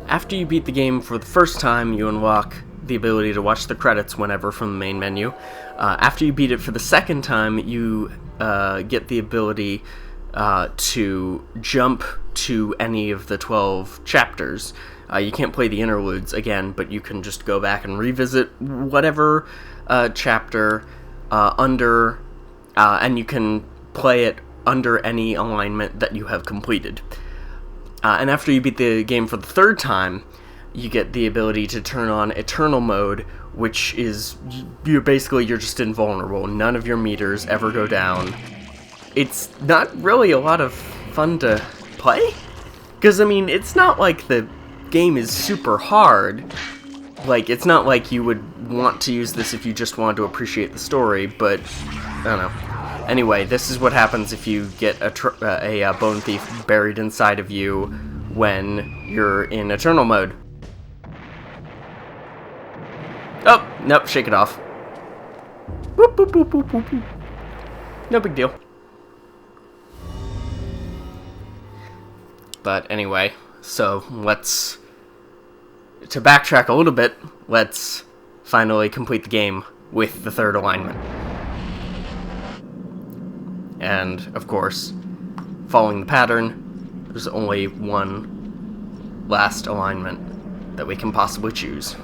After you beat the game for the first time, you unlock the ability to watch the credits whenever from the main menu. After you beat it for the second time, you get the ability to jump to any of the 12 chapters. You can't play the interludes again, but you can just go back and revisit whatever chapter under, and you can play it under any alignment that you have completed. And after you beat the game for the third time, you get the ability to turn on Eternal Mode, which is, you're just invulnerable. None of your meters ever go down. It's not really a lot of fun to play, because, I mean, it's not like the game is super hard. Like, it's not like you would want to use this if you just wanted to appreciate the story, but, I don't know. Anyway, this is what happens if you get a Bone Thief buried inside of you when you're in Eternal Mode. Oh, nope, shake it off. Boop, boop, boop, boop, boop, boop. No big deal. But anyway, so to backtrack a little bit, let's finally complete the game with the third alignment. And, of course, following the pattern, there's only one last alignment that we can possibly choose.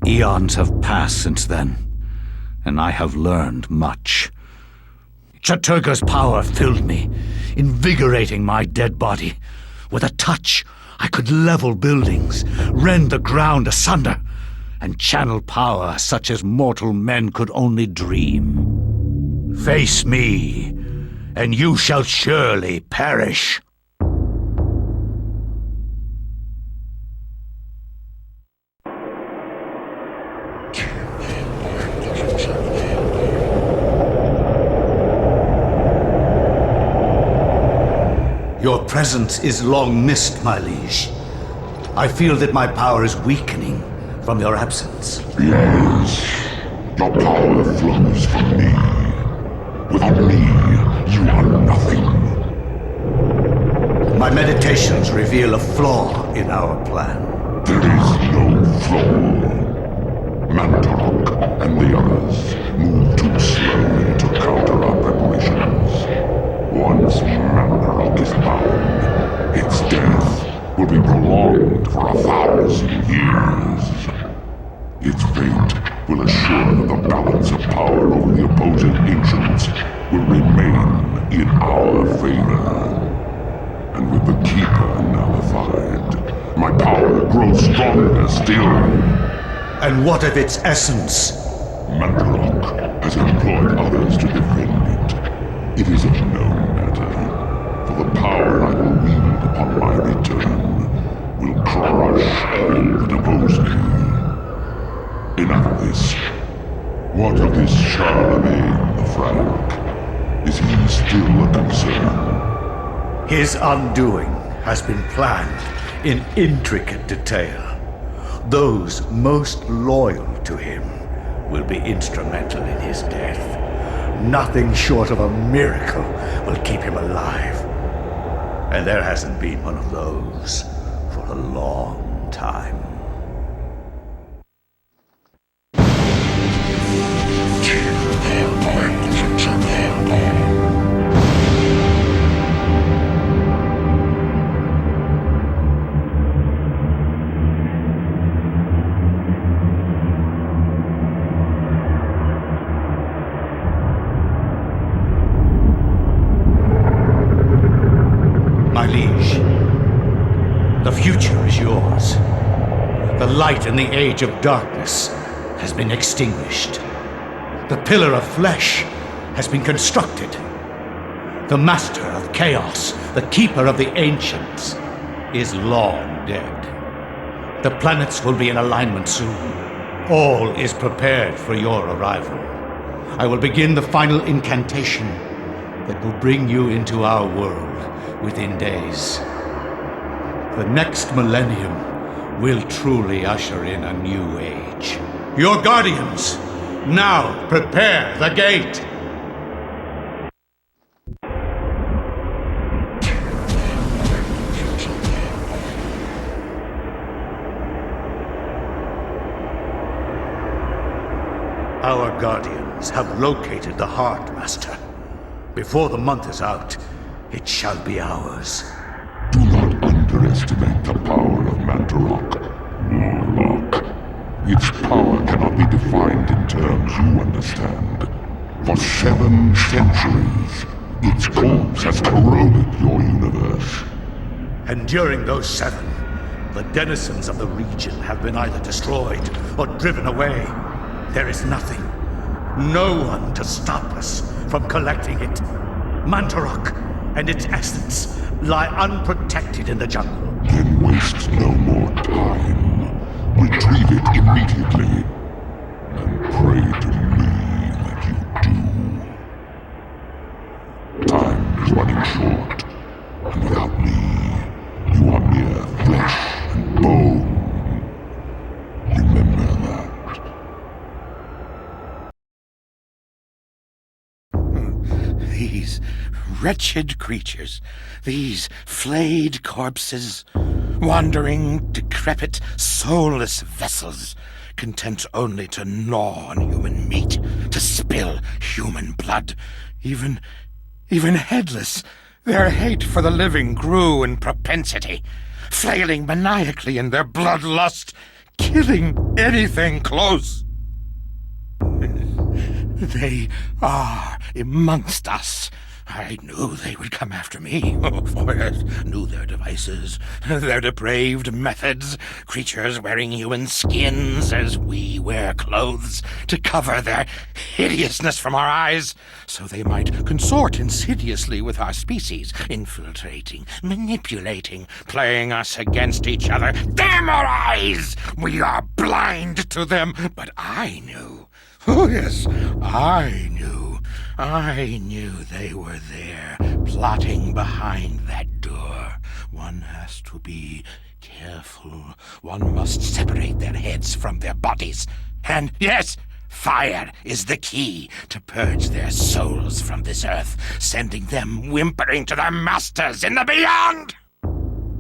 Eons have passed since then, and I have learned much. Chattur'gha's power filled me, invigorating my dead body. With a touch, I could level buildings, rend the ground asunder, and channel power such as mortal men could only dream. Face me, and you shall surely perish. Your presence is long missed, my liege. I feel that my power is weakening from your absence. Yes, your power flows from me. Without me, you are nothing. My meditations reveal a flaw in our plan. There is no flaw. Mantarok and the others move too slowly to counter our preparations. Once Mantarok is bound, its death will be prolonged for 1,000 years. Its fate will assure that the balance of power over the opposing ancients will remain in our favor. And with the Keeper nullified, my power grows stronger still. And what of its essence? Mantarok has employed others to defend it. It is of no matter, for the power I will wield upon my return will crush all that oppose me. Enough of this. What of this Charlemagne the Frank? Is he still a concern? His undoing has been planned in intricate detail. Those most loyal to him will be instrumental in his death. Nothing short of a miracle will keep him alive. And there hasn't been one of those for a long time. The future is yours. The light in the age of darkness has been extinguished. The pillar of flesh has been constructed. The master of chaos, the keeper of the ancients, is long dead. The planets will be in alignment soon. All is prepared for your arrival. I will begin the final incantation that will bring you into our world within days. The next millennium will truly usher in a new age. Your guardians, now prepare the gate! Our guardians have located the heart, Master. Before the month is out, it shall be ours. Do not underestimate the power of Mantarok, Warlock. Its power cannot be defined in terms you understand. For 7 centuries, its corpse has corroded your universe. And during those 7, the denizens of the region have been either destroyed or driven away. There is nothing, no one to stop us from collecting it. Mantarok and its essence lie unprotected in the jungle. Then waste no more time. Retrieve it immediately. And pray to me that you do. Time is running short. And without me, you are mere flesh and bone. Remember that. These wretched creatures, these flayed corpses, wandering, decrepit, soulless vessels, content only to gnaw on human meat, to spill human blood, even headless. Their hate for the living grew in propensity, flailing maniacally in their bloodlust, killing anything close. They are amongst us. I knew they would come after me, for I knew their devices, their depraved methods, creatures wearing human skins as we wear clothes to cover their hideousness from our eyes, so they might consort insidiously with our species, infiltrating, manipulating, playing us against each other. Damn our eyes! We are blind to them, but I knew. Oh, yes, I knew. I knew they were there, plotting behind that door. One has to be careful. One must separate their heads from their bodies. And, yes, fire is the key to purge their souls from this earth, sending them whimpering to their masters in the beyond!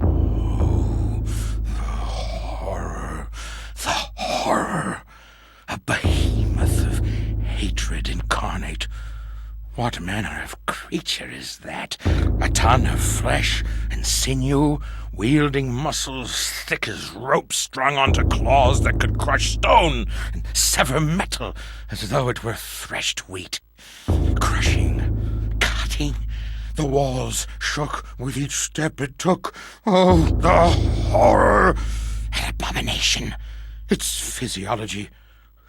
Oh, the horror. The horror. A behemoth of hatred incarnate. What manner of creature is that? A ton of flesh and sinew, wielding muscles thick as ropes strung onto claws that could crush stone and sever metal as though it were threshed wheat. Crushing, cutting. The walls shook with each step it took. Oh, the horror! An abomination. Its physiology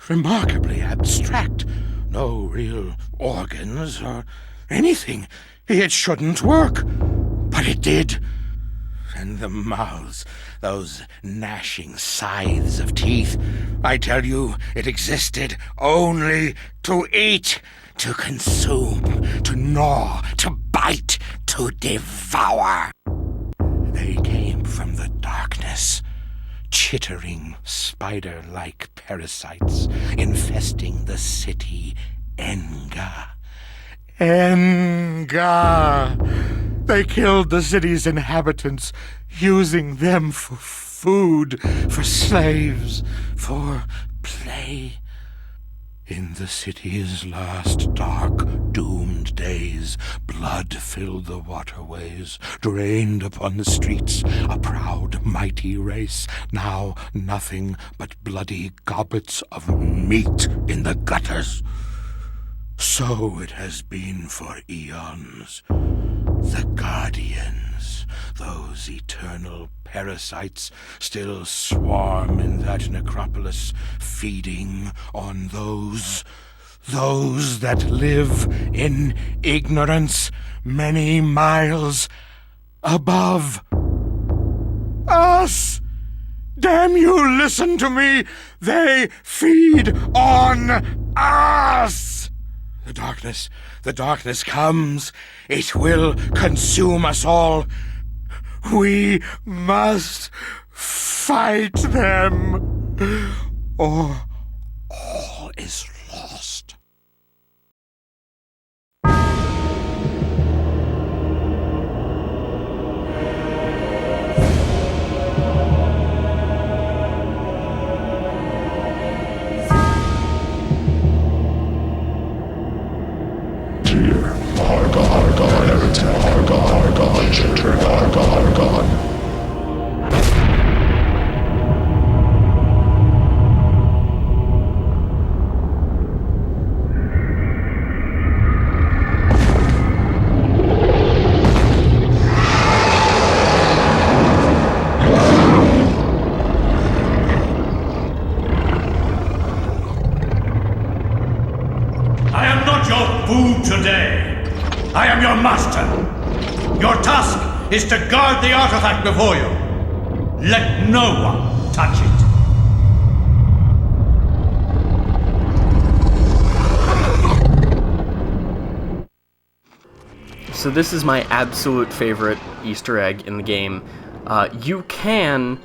remarkably abstract. No real organs or anything. It shouldn't work. But it did. And the mouths, those gnashing scythes of teeth. I tell you, it existed only to eat, to consume, to gnaw, to bite, to devour. They came from the darkness. Chittering, spider-like parasites infesting the city Enga. Enga! They killed the city's inhabitants, using them for food, for slaves, for play. In the city's last dark, doomed days, blood filled the waterways, drained upon the streets, a proud, mighty race, now nothing but bloody gobbets of meat in the gutters. So it has been for eons. The Guardians, Those eternal parasites still swarm in that necropolis, feeding on those that live in ignorance many miles above us. Damn you, listen to me! They feed on us! The darkness comes. It will consume us all. We must fight them, or all is lost. I am not your food today. I am your master. Your task is to guard the artifact before you. Let no one touch it. So this is my absolute favorite Easter egg in the game. You can,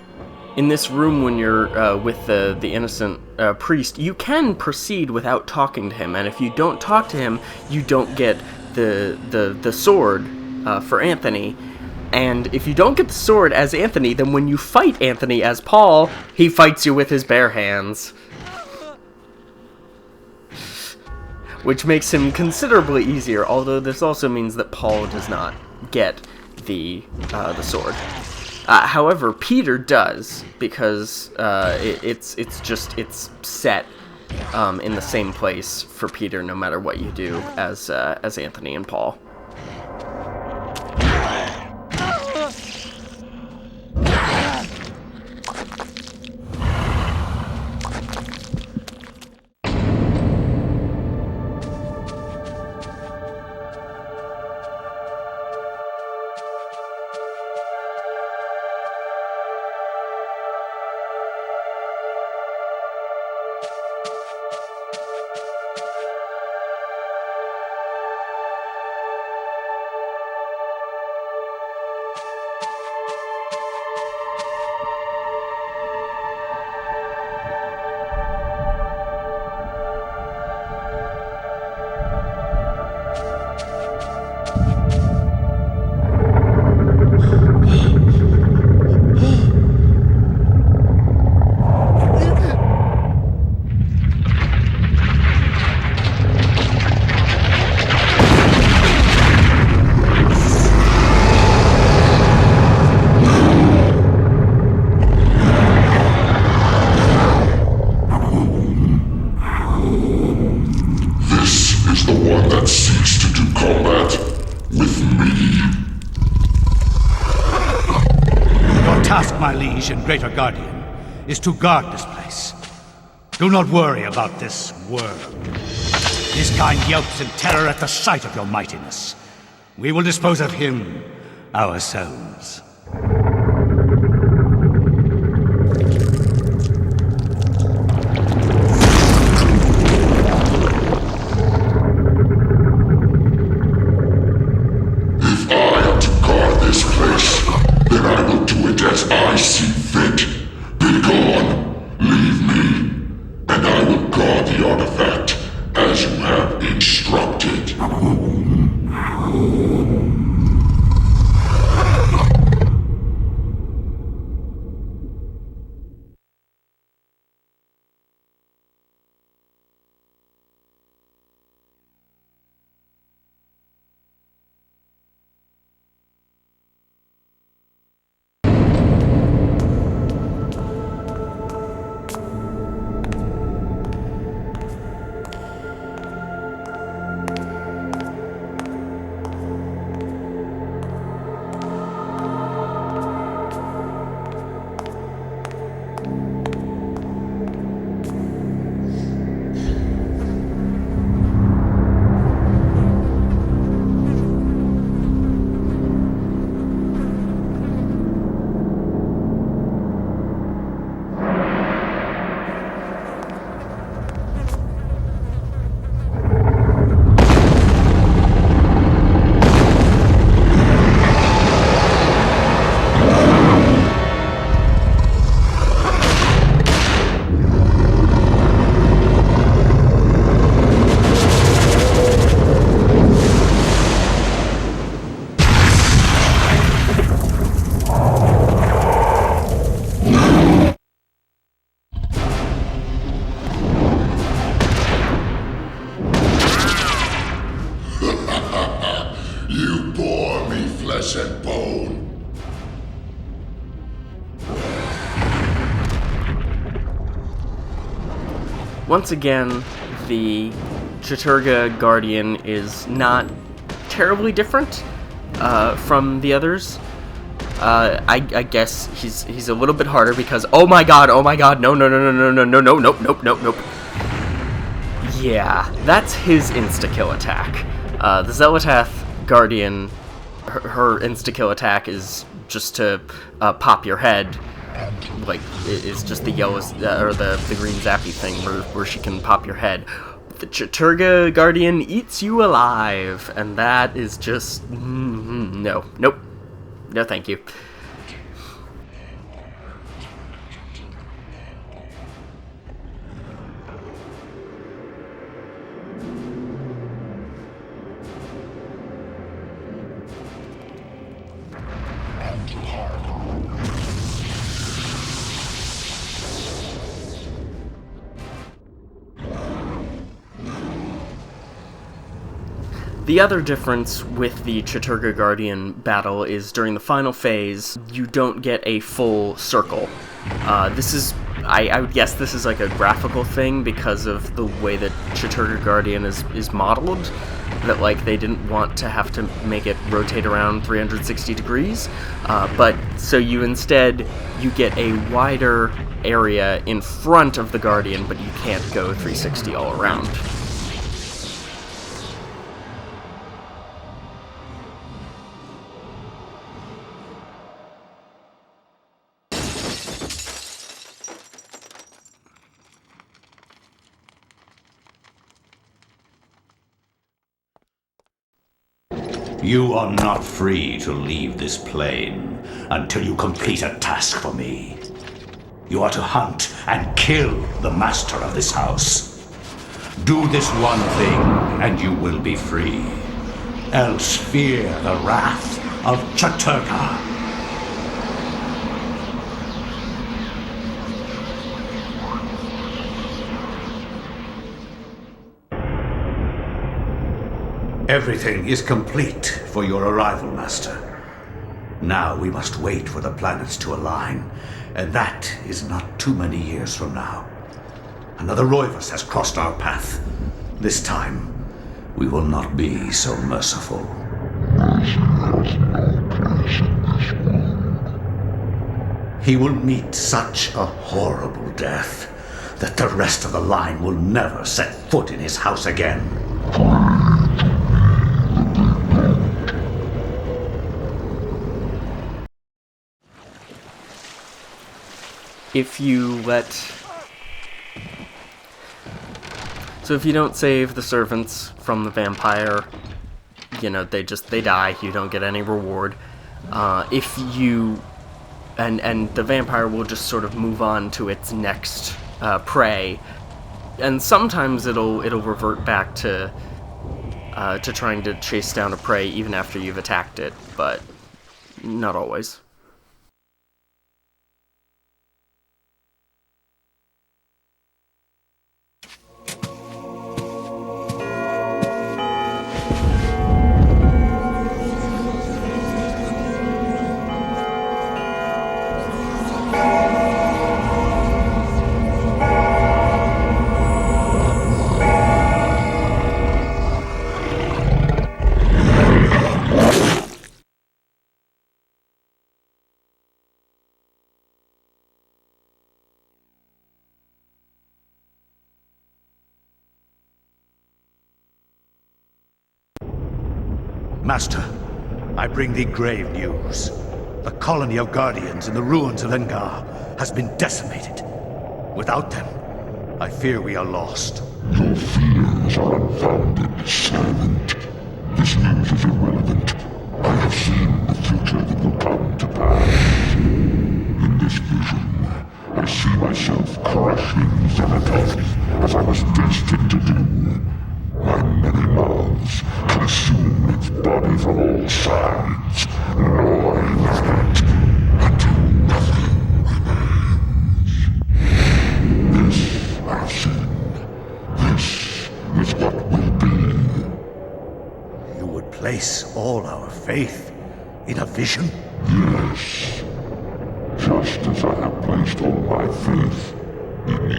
in this room when you're with the innocent priest, you can proceed without talking to him, and if you don't talk to him, you don't get the sword for Anthony. And if you don't get the sword as Anthony, then when you fight Anthony as Paul, he fights you with his bare hands. Which makes him considerably easier, although this also means that Paul does not get the sword. However, Peter does, because it's set in the same place for Peter no matter what you do as Anthony and Paul. My liege and greater guardian is to guard this place. Do not worry about this worm. His kind yelps in terror at the sight of your mightiness. We will dispose of him ourselves. If I am to guard this place, then I will do it as I see fit. Be gone, leave me, and I will guard the artifact as you have instructed. once again, the Chattur'gha Guardian is not terribly different from the others. I guess he's a little bit harder because oh my god, no. Yeah, that's his insta-kill attack. The Xel'lotath Guardian, her insta-kill attack is just to pop your head. Like, it's just the yellow, or the green zappy thing where she can pop your head. The Chattur'gha Guardian eats you alive, and that is just... no, thank you. The other difference with the Chattur'gha Guardian battle is during the final phase, you don't get a full circle. This is, I would guess this is like a graphical thing because of the way that Chattur'gha Guardian is modeled, that like they didn't want to have to make it rotate around 360 degrees, but so you get a wider area in front of the Guardian, but you can't go 360 all around. You are not free to leave this plane until you complete a task for me. You are to hunt and kill the master of this house. Do this one thing, and you will be free. Else fear the wrath of Chattur'gha. Everything is complete for your arrival, Master. Now we must wait for the planets to align, and that is not too many years from now. Another Roivus has crossed our path. This time, we will not be so merciful. He will meet such a horrible death that the rest of the line will never set foot in his house again. If you don't save the servants from the vampire, you know, they die, you don't get any reward. If you, and the vampire will just sort of move on to its next prey, and sometimes it'll revert back to trying to chase down a prey even after you've attacked it, but not always. Master, I bring thee grave news. The colony of Guardians in the ruins of Xel'lotath has been decimated. Without them, I fear we are lost. Your fears are unfounded, servant. This news is irrelevant. I have seen the future that will come to pass. In this vision, I see myself crushing Xel'lotath as I was destined to do. My many mouths consume its body from all sides, gnawing at it until nothing remains. This I've seen. This is what will be. You would place all our faith in a vision? Yes. Just as I have placed all my faith in you.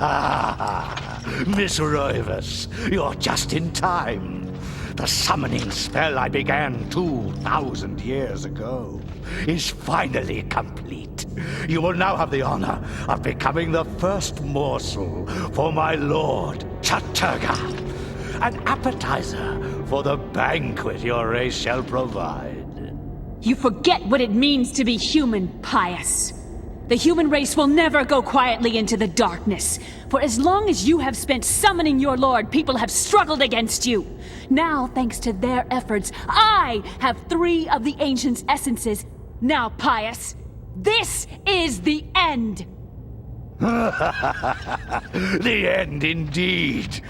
Miss Roivas, you're just in time. The summoning spell I began 2,000 years ago is finally complete. You will now have the honor of becoming the first morsel for my lord, Chattur'gha. An appetizer for the banquet your race shall provide. You forget what it means to be human, Pious. The human race will never go quietly into the darkness. For as long as you have spent summoning your lord, people have struggled against you. Now, thanks to their efforts, I have 3 of the Ancient's essences. Now, Pious, this is the end! The end indeed.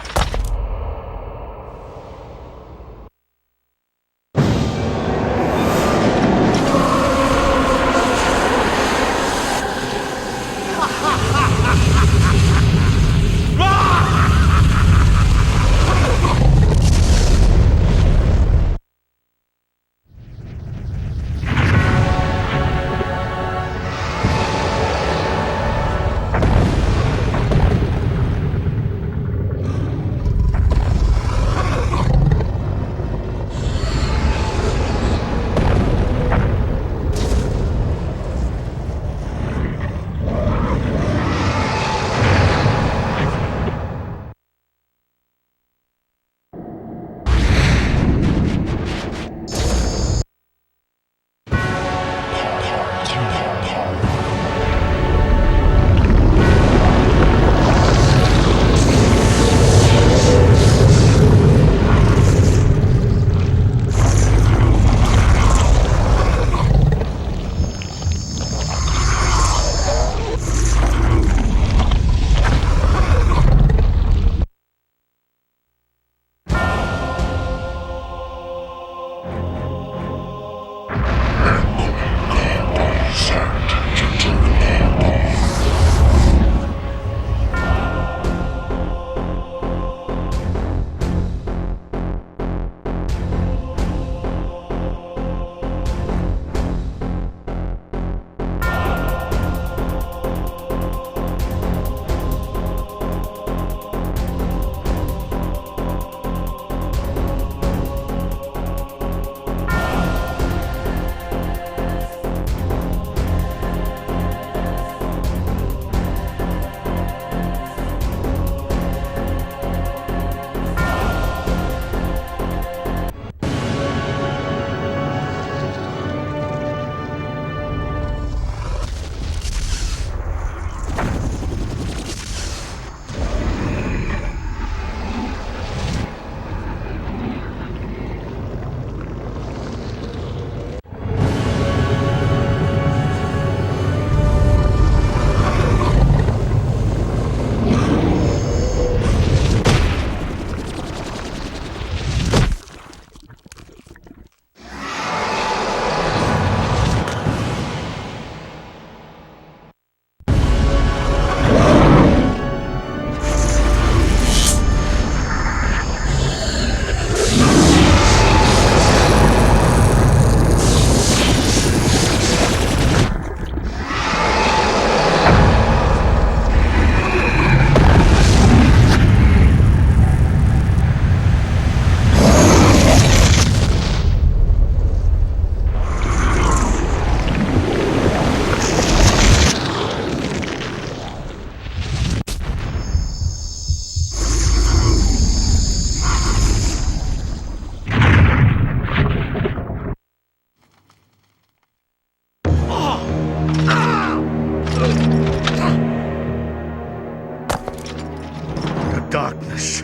Darkness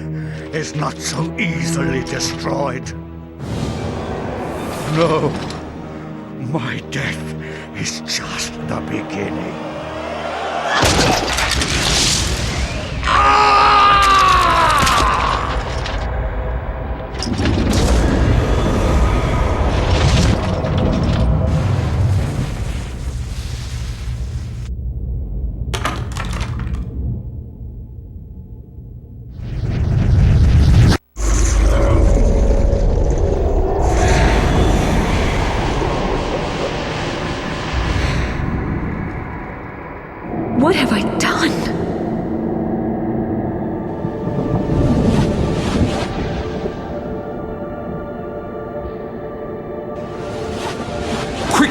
is not so easily destroyed. No, my death is just the beginning. What have I done?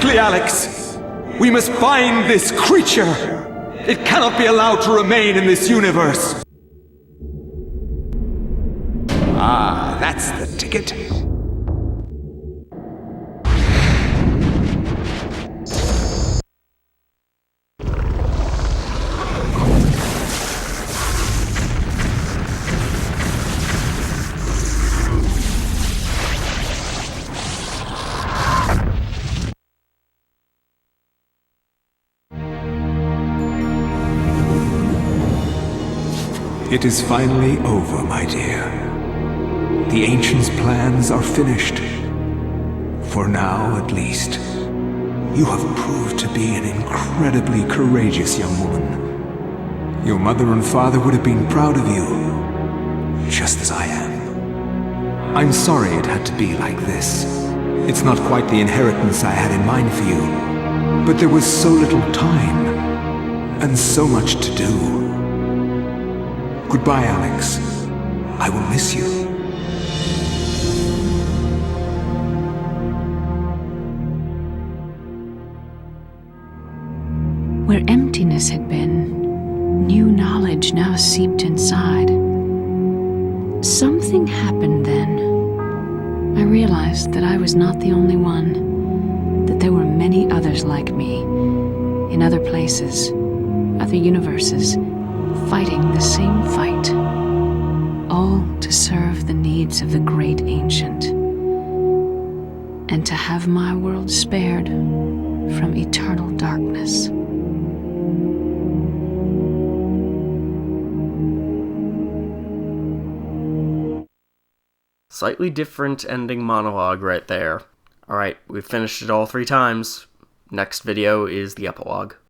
Quickly, Alex! We must find this creature! It cannot be allowed to remain in this universe! Ah, that's the ticket. It is finally over, my dear. The Ancients' plans are finished. For now, at least. You have proved to be an incredibly courageous young woman. Your mother and father would have been proud of you, just as I am. I'm sorry it had to be like this. It's not quite the inheritance I had in mind for you, but there was so little time, and so much to do. Goodbye, Alex. I will miss you. Where emptiness had been, new knowledge now seeped inside. Something happened then. I realized that I was not the only one, that there were many others like me, in other places, other universes, fighting the same fight, all to serve the needs of the great ancient, and to have my world spared from eternal darkness. Slightly different ending monologue right there. Alright, we've finished it all 3 times. Next video is the epilogue.